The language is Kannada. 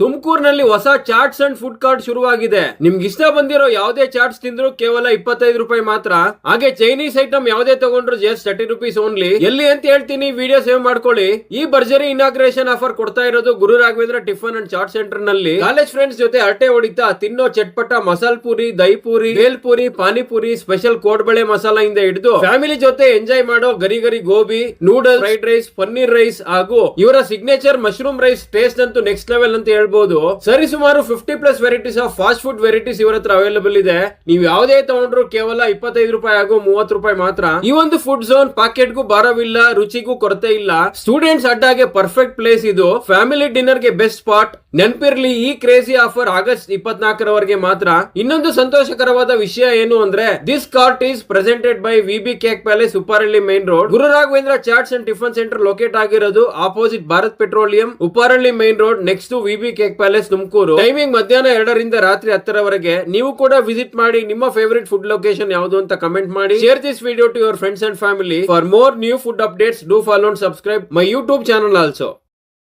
ತುಮಕೂರಿನಲ್ಲಿ ಹೊಸ ಚಾಟ್ಸ್ ಅಂಡ್ ಫುಡ್ ಕಾರ್ಟ್ ಶುರುವಾಗಿದೆ. ನಿಮ್ಗೆ ಇಷ್ಟ ಬಂದಿರೋ ಯಾವುದೇ ಚಾಟ್ಸ್ ತಿಂದ್ರು ಕೇವಲ 25 ರೂಪಾಯಿ ಮಾತ್ರ. ಹಾಗೆ ಚೈನೀಸ್ ಐಟಮ್ ಯಾವುದೇ ತಗೊಂಡ್ರು ಜಸ್ಟ್ 30 ರುಪೀಸ್ ಓನ್ಲಿ. ಎಲ್ಲಿ ಅಂತ ಹೇಳ್ತೀನಿ, ವಿಡಿಯೋ ಸೇವ್ ಮಾಡ್ಕೊಳ್ಳಿ. ಈ ಭರ್ಜರಿ ಇನಾಗ್ರೇಷನ್ ಆಫರ್ ಕೊಡ್ತಾ ಇರೋದು Guru Raghavendra tiffin and chat centre ನಲ್ಲಿ. ಕಾಲೇಜ್ ಫ್ರೆಂಡ್ಸ್ ಜೊತೆ ಹರಟೆ ಹೊಡಿತಾ ತಿನ್ನೋ ಚಟ್ಪಟ ಮಸಾಲ್ ಪೂರಿ, ದಹಿ ಪೂರಿ, ಬೇಲ್ ಪೂರಿ, ಪಾನಿಪುರಿ, ಸ್ಪೆಷಲ್ ಕೋಡ್ಬಳೆ ಮಸಾಲ ಇಂದ ಹಿಡಿದು ಫ್ಯಾಮಿಲಿ ಜೊತೆ ಎಂಜಾಯ್ ಮಾಡೋ ಗರಿ ಗರಿ gobi, noodles, fried rice, paneer rice ಹಾಗೂ ಇವರ ಸಿಗ್ನೇಚರ್ ಮಶ್ರೂಮ್ ರೈಸ್ ಟೇಸ್ಟ್ ಅಂತೂ ನೆಕ್ಸ್ಟ್ ಲೆವೆಲ್ ಅಂತ ಹೇಳ್ಬೋದು. ಸರಿ ಸುಮಾರು 50+ varieties of fast food varieties ಇವರ ಹತ್ರ ಅವೈಲೇಬಲ್ ಇದೆ. ನೀವು ಯಾವುದೇ ತಗೊಂಡ್ರು ಕೇವಲ 25 ರೂಪಾಯಿ ಹಾಗೂ 30 ರೂಪಾಯಿ ಮಾತ್ರ. ಈ ಒಂದು ಫುಡ್ ಝೋನ್ ಪಾಕೆಟ್ ಗೂ ಭಾರವಿಲ್ಲ, ರುಚಿಗೂ ಕೊರತೆ ಇಲ್ಲ. ಸ್ಟೂಡೆಂಟ್ಸ್ ಅಡ್ಡಾಗೆ ಪರ್ಫೆಕ್ಟ್ ಪ್ಲೇಸ್ ಇದು. ಫ್ಯಾಮಿಲಿ ಡಿನ್ನರ್ ಗೆ ಬೆಸ್ಟ್ ಸ್ಪಾಟ್. ನೆನಪಿರ್ಲಿ, ಈ ಕ್ರೇಜಿ ಆಫರ್ ಆಗಸ್ಟ್ 24ರವರೆಗೆ ಮಾತ್ರ. ಇನ್ನೊಂದು ಸಂತೋಷಕರವಾದ ವಿಷಯ ಏನು ಅಂದ್ರೆ, this cart is presented by VB cake palace, Upparahalli main road. Guru Raghavendra chats and tiffin centre locate ಆಗಿರೋದು opposite Bharat petroleum, Upparahalli main road, next to VB cake palace, Tumakuru. Timing ಮಧ್ಯಾಹ್ನ 2ರಿಂದ ರಾತ್ರಿ 10ರವರೆಗೆ. ನೀವು ಕೂಡ ವಿಸಿಟ್ ಮಾಡಿ. ನಿಮ್ಮ ಫೇವರಿಟ್ ಫುಡ್ ಲೊಕೇಶನ್ ಯಾವುದು ಅಂತ ಕಮೆಂಟ್ ಮಾಡಿ. Share this video to your friends and family. For more new food updates, do follow and subscribe my YouTube channel also.